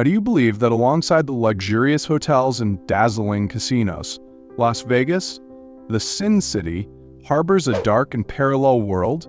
Do you believe that alongside the luxurious hotels and dazzling casinos, Las Vegas, the Sin City, harbors a dark and parallel world?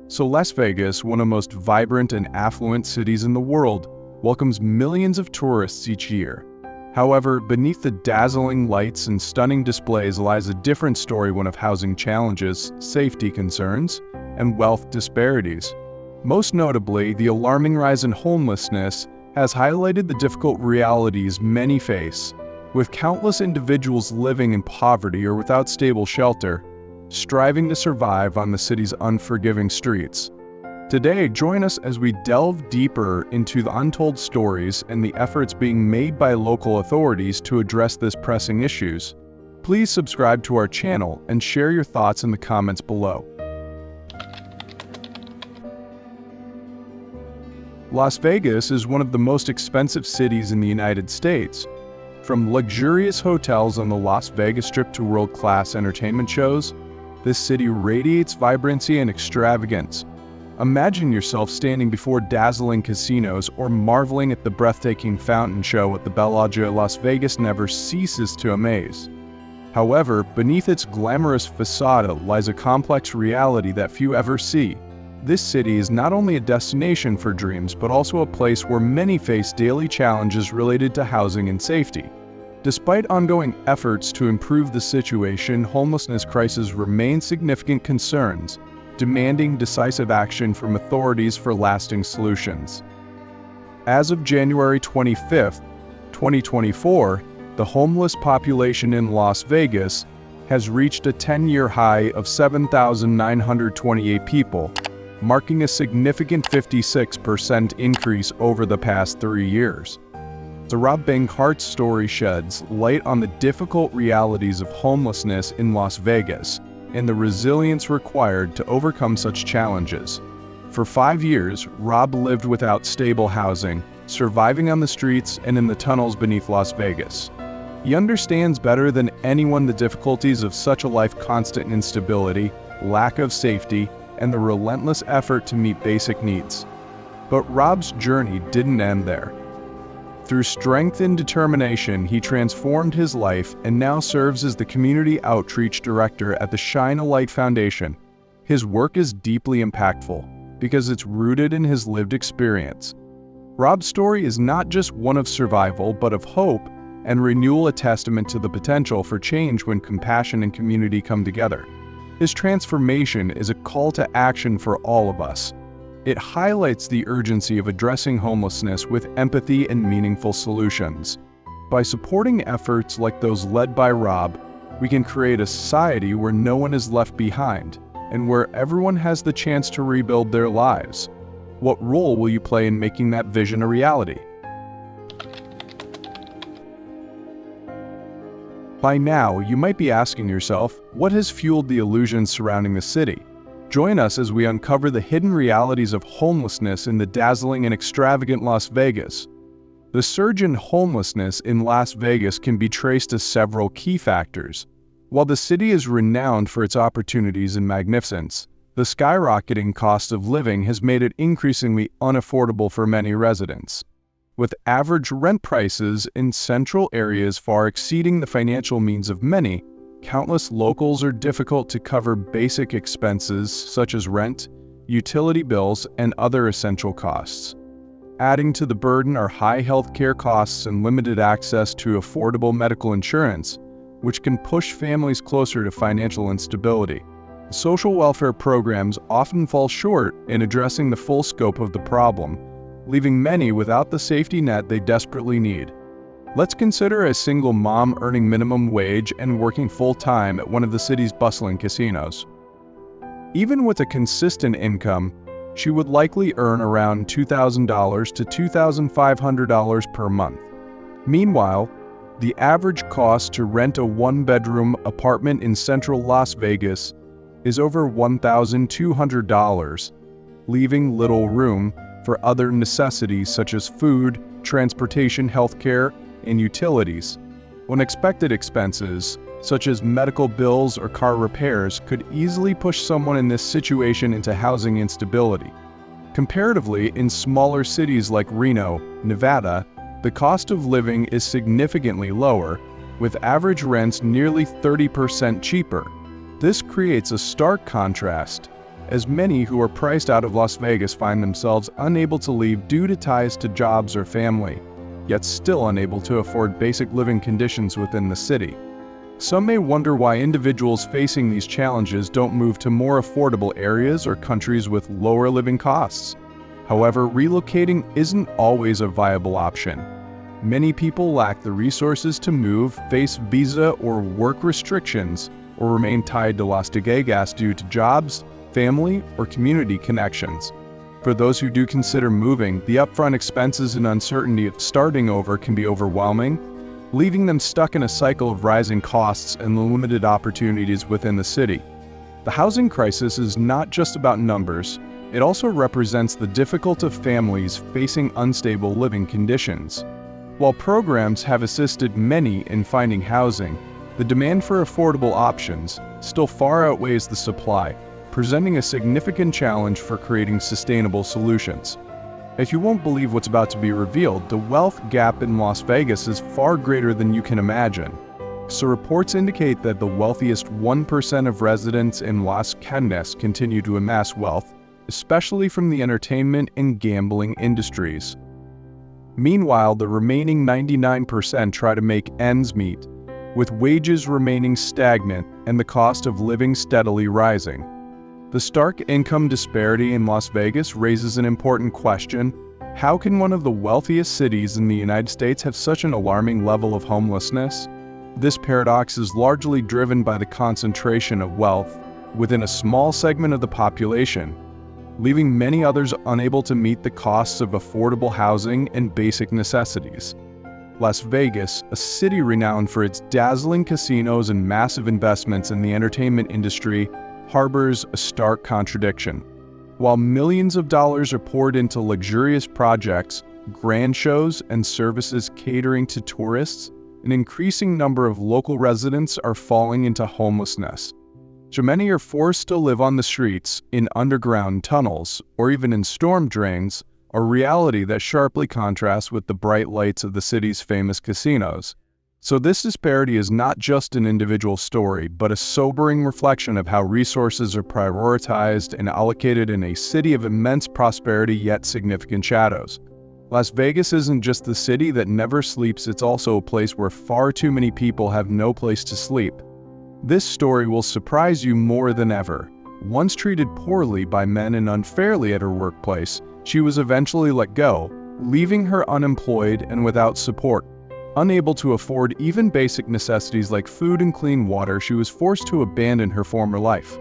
So Las Vegas, one of the most vibrant and affluent cities in the world, welcomes millions of tourists each year. However, beneath the dazzling lights and stunning displays lies a different story, one of housing challenges, safety concerns, and wealth disparities. Most notably, the alarming rise in homelessness has highlighted the difficult realities many face, with countless individuals living in poverty or without stable shelter, striving to survive on the city's unforgiving streets. Today, join us as we delve deeper into the untold stories and the efforts being made by local authorities to address this pressing issues. Please subscribe to our channel and share your thoughts in the comments below. Las Vegas is one of the most expensive cities in the United States. From luxurious hotels on the Las Vegas Strip to world-class entertainment shows, this city radiates vibrancy and extravagance. Imagine yourself standing before dazzling casinos or marveling at the breathtaking fountain show at the Bellagio. Las Vegas never ceases to amaze. However, beneath its glamorous facade lies a complex reality that few ever see. This city is not only a destination for dreams, but also a place where many face daily challenges related to housing and safety. Despite ongoing efforts to improve the situation, homelessness crisis remains significant concerns, demanding decisive action from authorities for lasting solutions. As of January 25, 2024, the homeless population in Las Vegas has reached a 10-year high of 7,928 people, marking a significant 56% increase over the past 3 years. The Rob Banghart story sheds light on the difficult realities of homelessness in Las Vegas and the resilience required to overcome such challenges. For 5 years, Rob lived without stable housing, surviving on the streets and in the tunnels beneath Las Vegas. He understands better than anyone the difficulties of such a life: constant instability, lack of safety, and the relentless effort to meet basic needs. But Rob's journey didn't end there. Through strength and determination, he transformed his life and now serves as the Community Outreach Director at the Shine a Light Foundation. His work is deeply impactful because it's rooted in his lived experience. Rob's story is not just one of survival, but of hope and renewal, a testament to the potential for change when compassion and community come together. His transformation is a call to action for all of us. It highlights the urgency of addressing homelessness with empathy and meaningful solutions. By supporting efforts like those led by Rob, we can create a society where no one is left behind and where everyone has the chance to rebuild their lives. What role will you play in making that vision a reality? By now, you might be asking yourself, what has fueled the illusions surrounding the city? Join us as we uncover the hidden realities of homelessness in the dazzling and extravagant Las Vegas. The surge in homelessness in Las Vegas can be traced to several key factors. While the city is renowned for its opportunities and magnificence, the skyrocketing cost of living has made it increasingly unaffordable for many residents. With average rent prices in central areas far exceeding the financial means of many, countless locals are difficult to cover basic expenses such as rent, utility bills, and other essential costs. Adding to the burden are high healthcare costs and limited access to affordable medical insurance, which can push families closer to financial instability. Social welfare programs often fall short in addressing the full scope of the problem, leaving many without the safety net they desperately need. Let's consider a single mom earning minimum wage and working full-time at one of the city's bustling casinos. Even with a consistent income, she would likely earn around $2,000 to $2,500 per month. Meanwhile, the average cost to rent a one-bedroom apartment in central Las Vegas is over $1,200, leaving little room for other necessities such as food, transportation, healthcare, and utilities. Unexpected expenses, such as medical bills or car repairs, could easily push someone in this situation into housing instability. Comparatively, in smaller cities like Reno, Nevada, The cost of living is significantly lower, with average rents nearly 30% cheaper. This creates a stark contrast, as many who are priced out of Las Vegas find themselves unable to leave due to ties to jobs or family, yet still unable to afford basic living conditions within the city. Some may wonder why individuals facing these challenges don't move to more affordable areas or countries with lower living costs. However, relocating isn't always a viable option. Many people lack the resources to move, face visa or work restrictions, or remain tied to Las Vegas due to jobs, family, or community connections. For those who do consider moving, the upfront expenses and uncertainty of starting over can be overwhelming, leaving them stuck in a cycle of rising costs and limited opportunities within the city. The housing crisis is not just about numbers, it also represents the difficulty of families facing unstable living conditions. While programs have assisted many in finding housing, the demand for affordable options still far outweighs the supply, presenting a significant challenge for creating sustainable solutions. If you won't believe what's about to be revealed, the wealth gap in Las Vegas is far greater than you can imagine. So reports indicate that the wealthiest 1% of residents in Las Vegas continue to amass wealth, especially from the entertainment and gambling industries. Meanwhile, the remaining 99% try to make ends meet, with wages remaining stagnant and the cost of living steadily rising. The stark income disparity in Las Vegas raises an important question: how can one of the wealthiest cities in the United States have such an alarming level of homelessness? This paradox is largely driven by the concentration of wealth within a small segment of the population, leaving many others unable to meet the costs of affordable housing and basic necessities. Las Vegas, a city renowned for its dazzling casinos and massive investments in the entertainment industry, harbors a stark contradiction. While millions of dollars are poured into luxurious projects, grand shows, and services catering to tourists, an increasing number of local residents are falling into homelessness. So many are forced to live on the streets, in underground tunnels, or even in storm drains, a reality that sharply contrasts with the bright lights of the city's famous casinos. So this disparity is not just an individual story, but a sobering reflection of how resources are prioritized and allocated in a city of immense prosperity yet significant shadows. Las Vegas isn't just the city that never sleeps, it's also a place where far too many people have no place to sleep. This story will surprise you more than ever. Once treated poorly by men and unfairly at her workplace, she was eventually let go, leaving her unemployed and without support. Unable to afford even basic necessities like food and clean water, she was forced to abandon her former life.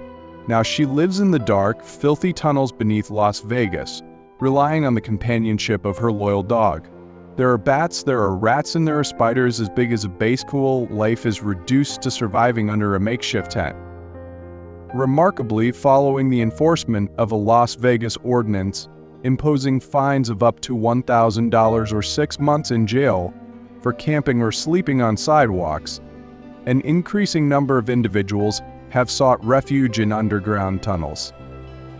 Now she lives in the dark, filthy tunnels beneath Las Vegas, relying on the companionship of her loyal dog. There are bats, there are rats, and there are spiders as big as a baseball. Life is reduced to surviving under a makeshift tent. Remarkably, following the enforcement of a Las Vegas ordinance imposing fines of up to $1,000 or 6 months in jail for camping or sleeping on sidewalks, an increasing number of individuals have sought refuge in underground tunnels.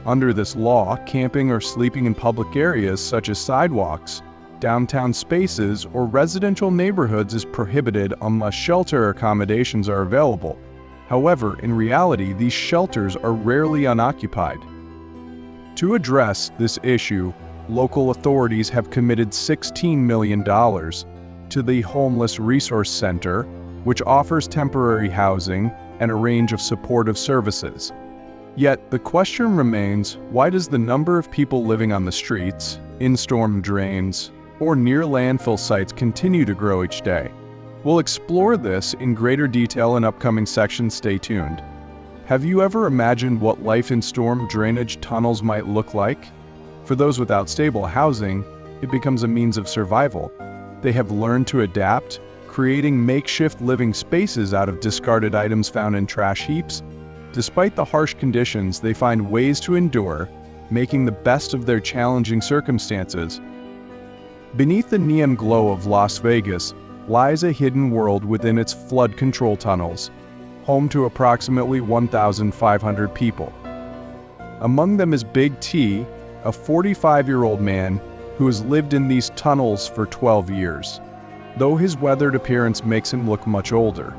Under this law, camping or sleeping in public areas such as sidewalks, downtown spaces, or residential neighborhoods is prohibited unless shelter accommodations are available. However, in reality, these shelters are rarely unoccupied. To address this issue, local authorities have committed $16 million to the Homeless Resource Center, which offers temporary housing and a range of supportive services. Yet, the question remains, why does the number of people living on the streets, in storm drains, or near landfill sites continue to grow each day? We'll explore this in greater detail in upcoming sections. Stay tuned. Have you ever imagined what life in storm drainage tunnels might look like? For those without stable housing, it becomes a means of survival. They have learned to adapt, creating makeshift living spaces out of discarded items found in trash heaps. Despite the harsh conditions, they find ways to endure, making the best of their challenging circumstances. Beneath the neon glow of Las Vegas lies a hidden world within its flood control tunnels, home to approximately 1,500 people. Among them is Big T, a 45-year-old man who has lived in these tunnels for 12 years. Though his weathered appearance makes him look much older.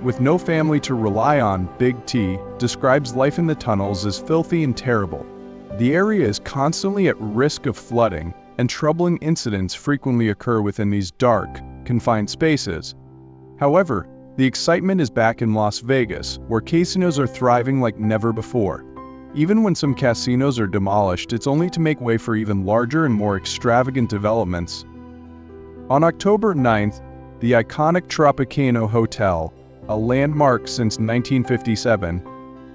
With no family to rely on, Big T describes life in the tunnels as filthy and terrible. The area is constantly at risk of flooding, and troubling incidents frequently occur within these dark, confined spaces. However, the excitement is back in Las Vegas, where casinos are thriving like never before. Even when some casinos are demolished, it's only to make way for even larger and more extravagant developments. On October 9th, the iconic Tropicana Hotel, a landmark since 1957,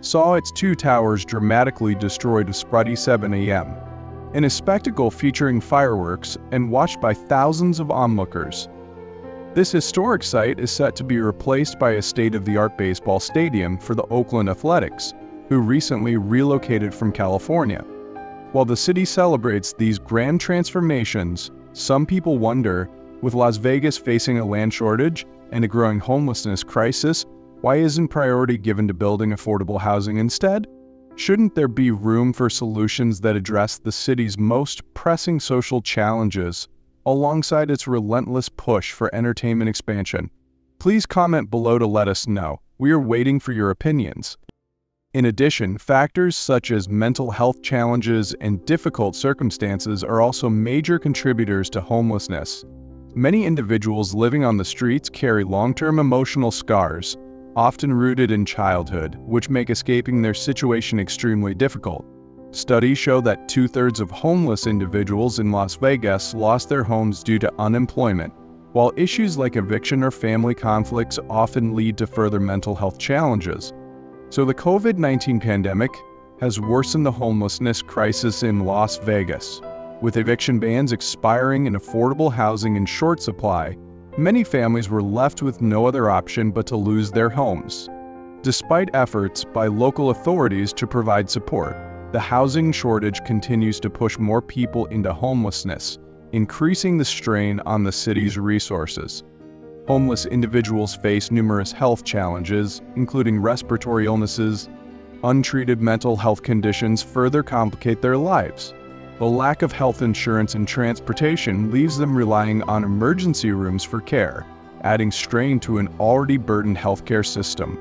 saw its two towers dramatically destroyed at spotty 7 a.m. in a spectacle featuring fireworks and watched by thousands of onlookers. This historic site is set to be replaced by a state-of-the-art baseball stadium for the Oakland Athletics, who recently relocated from California. While the city celebrates these grand transformations, some people wonder, with Las Vegas facing a land shortage and a growing homelessness crisis, why isn't priority given to building affordable housing instead? Shouldn't there be room for solutions that address the city's most pressing social challenges, alongside its relentless push for entertainment expansion? Please comment below to let us know. We are waiting for your opinions. In addition, factors such as mental health challenges and difficult circumstances are also major contributors to homelessness. Many individuals living on the streets carry long-term emotional scars, often rooted in childhood, which make escaping their situation extremely difficult. Studies show that 2/3 of homeless individuals in Las Vegas lost their homes due to unemployment, while issues like eviction or family conflicts often lead to further mental health challenges. So the COVID-19 pandemic has worsened the homelessness crisis in Las Vegas. With eviction bans expiring and affordable housing in short supply, many families were left with no other option but to lose their homes. Despite efforts by local authorities to provide support, the housing shortage continues to push more people into homelessness, increasing the strain on the city's resources. Homeless individuals face numerous health challenges, including respiratory illnesses. Untreated mental health conditions further complicate their lives. The lack of health insurance and transportation leaves them relying on emergency rooms for care, adding strain to an already burdened healthcare system.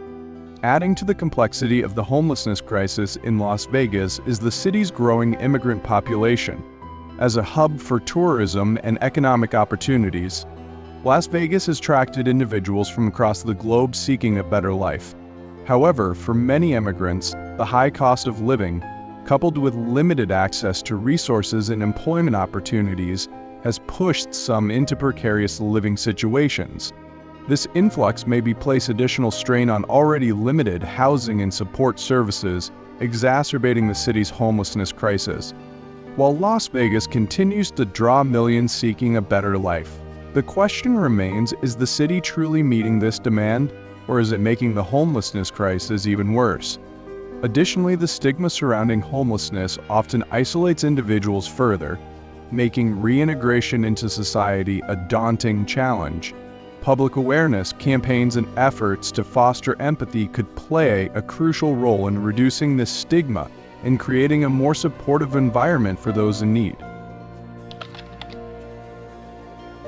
Adding to the complexity of the homelessness crisis in Las Vegas is the city's growing immigrant population. As a hub for tourism and economic opportunities, Las Vegas has attracted individuals from across the globe seeking a better life. However, for many immigrants, the high cost of living, coupled with limited access to resources and employment opportunities, has pushed some into precarious living situations. This influx may place additional strain on already limited housing and support services, exacerbating the city's homelessness crisis. While Las Vegas continues to draw millions seeking a better life, the question remains, is the city truly meeting this demand, or is it making the homelessness crisis even worse? Additionally, the stigma surrounding homelessness often isolates individuals further, making reintegration into society a daunting challenge. Public awareness campaigns and efforts to foster empathy could play a crucial role in reducing this stigma and creating a more supportive environment for those in need.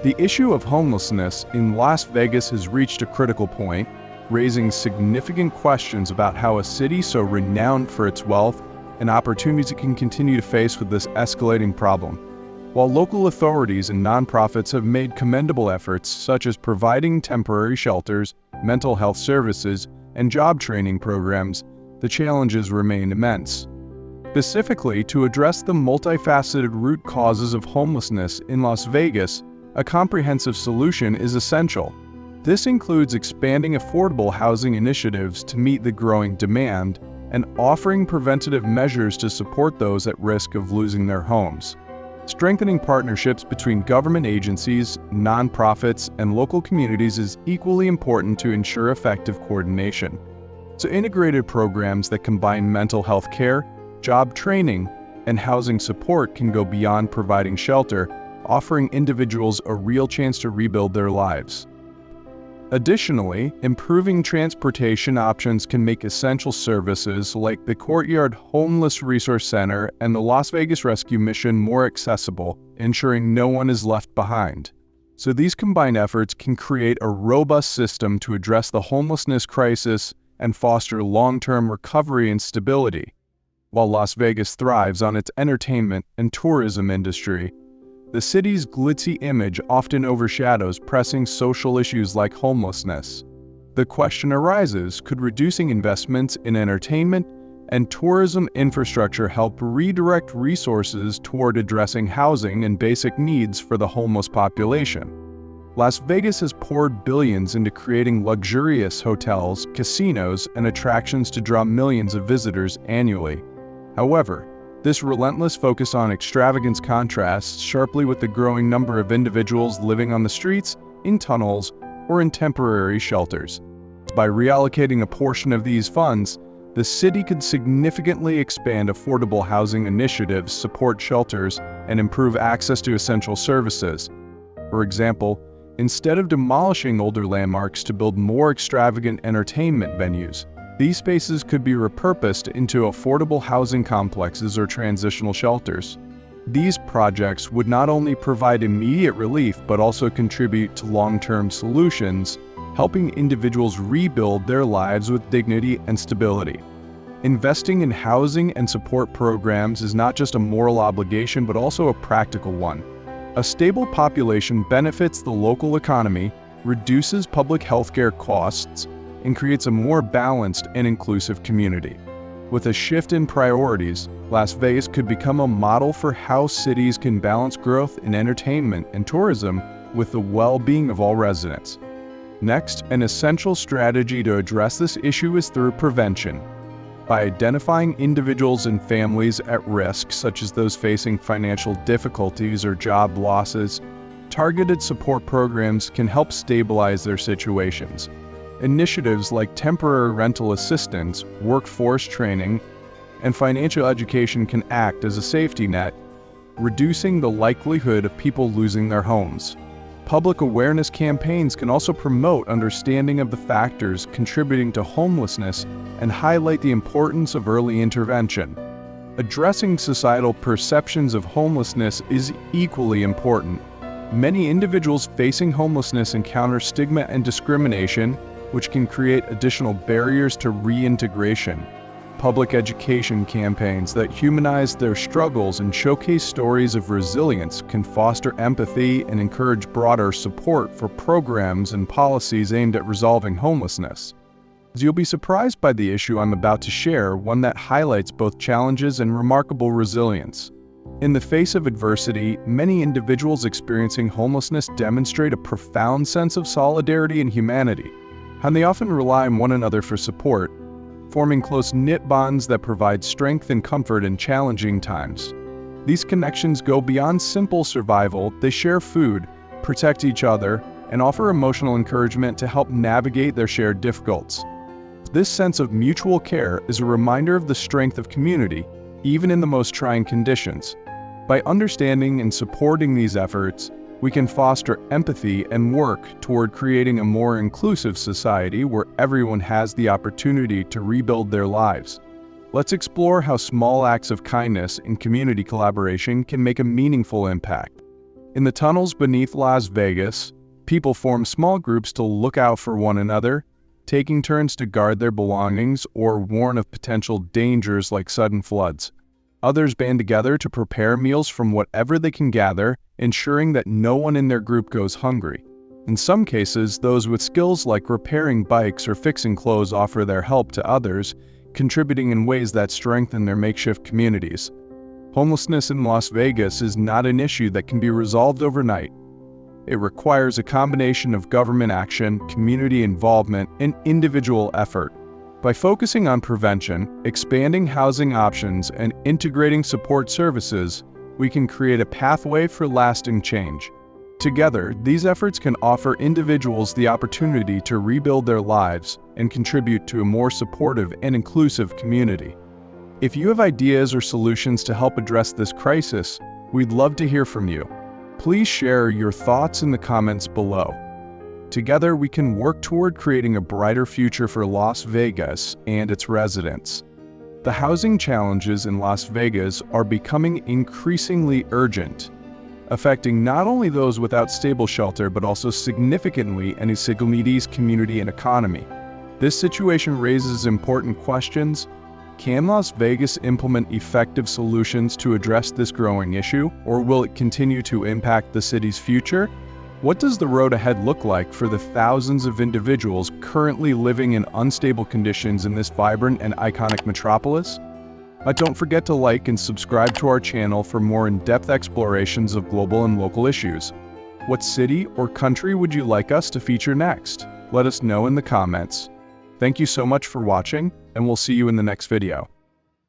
The issue of homelessness in Las Vegas has reached a critical point, raising significant questions about how a city so renowned for its wealth and opportunities it can continue to face with this escalating problem. While local authorities and nonprofits have made commendable efforts such as providing temporary shelters, mental health services, and job training programs, the challenges remain immense. Specifically, to address the multifaceted root causes of homelessness in Las Vegas, a comprehensive solution is essential. This includes expanding affordable housing initiatives to meet the growing demand and offering preventative measures to support those at risk of losing their homes. Strengthening partnerships between government agencies, nonprofits, and local communities is equally important to ensure effective coordination. So integrated programs that combine mental health care, job training, and housing support can go beyond providing shelter, offering individuals a real chance to rebuild their lives. Additionally, improving transportation options can make essential services like the Courtyard Homeless Resource Center and the Las Vegas Rescue Mission more accessible, ensuring no one is left behind. So these combined efforts can create a robust system to address the homelessness crisis and foster long-term recovery and stability. While Las Vegas thrives on its entertainment and tourism industry, the city's glitzy image often overshadows pressing social issues like homelessness. The question arises, could reducing investments in entertainment and tourism infrastructure help redirect resources toward addressing housing and basic needs for the homeless population? Las Vegas has poured billions into creating luxurious hotels, casinos, and attractions to draw millions of visitors annually. However, this relentless focus on extravagance contrasts sharply with the growing number of individuals living on the streets, in tunnels, or in temporary shelters. By reallocating a portion of these funds, the city could significantly expand affordable housing initiatives, support shelters, and improve access to essential services. For example, instead of demolishing older landmarks to build more extravagant entertainment venues, these spaces could be repurposed into affordable housing complexes or transitional shelters. These projects would not only provide immediate relief but also contribute to long-term solutions, helping individuals rebuild their lives with dignity and stability. Investing in housing and support programs is not just a moral obligation but also a practical one. A stable population benefits the local economy, reduces public healthcare costs, and creates a more balanced and inclusive community. With a shift in priorities, Las Vegas could become a model for how cities can balance growth in entertainment and tourism with the well-being of all residents. Next, an essential strategy to address this issue is through prevention. By identifying individuals and families at risk, such as those facing financial difficulties or job losses, targeted support programs can help stabilize their situations. Initiatives like temporary rental assistance, workforce training, and financial education can act as a safety net, reducing the likelihood of people losing their homes. Public awareness campaigns can also promote understanding of the factors contributing to homelessness and highlight the importance of early intervention. Addressing societal perceptions of homelessness is equally important. Many individuals facing homelessness encounter stigma and discrimination, which can create additional barriers to reintegration. Public education campaigns that humanize their struggles and showcase stories of resilience can foster empathy and encourage broader support for programs and policies aimed at resolving homelessness. You'll be surprised by the issue I'm about to share, one that highlights both challenges and remarkable resilience. In the face of adversity, many individuals experiencing homelessness demonstrate a profound sense of solidarity and humanity, and they often rely on one another for support, forming close-knit bonds that provide strength and comfort in challenging times. These connections go beyond simple survival. They share food, protect each other, and offer emotional encouragement to help navigate their shared difficulties. This sense of mutual care is a reminder of the strength of community, even in the most trying conditions. By understanding and supporting these efforts, we can foster empathy and work toward creating a more inclusive society where everyone has the opportunity to rebuild their lives. Let's explore how small acts of kindness and community collaboration can make a meaningful impact. In the tunnels beneath Las Vegas, people form small groups to look out for one another, taking turns to guard their belongings or warn of potential dangers like sudden floods. Others band together to prepare meals from whatever they can gather, ensuring that no one in their group goes hungry. In some cases, those with skills like repairing bikes or fixing clothes offer their help to others, contributing in ways that strengthen their makeshift communities. Homelessness in Las Vegas is not an issue that can be resolved overnight. It requires a combination of government action, community involvement, and individual effort. By focusing on prevention, expanding housing options, and integrating support services, we can create a pathway for lasting change. Together, these efforts can offer individuals the opportunity to rebuild their lives and contribute to a more supportive and inclusive community. If you have ideas or solutions to help address this crisis, we'd love to hear from you. Please share your thoughts in the comments below. Together, we can work toward creating a brighter future for Las Vegas and its residents. The housing challenges in Las Vegas are becoming increasingly urgent, affecting not only those without stable shelter but also significantly any city's community and economy. This situation raises important questions. Can Las Vegas implement effective solutions to address this growing issue, or will it continue to impact the city's future? What does the road ahead look like for the thousands of individuals currently living in unstable conditions in this vibrant and iconic metropolis? Don't forget to like and subscribe to our channel for more in-depth explorations of global and local issues. What city or country would you like us to feature next? Let us know in the comments. Thank you so much for watching, and we'll see you in the next video.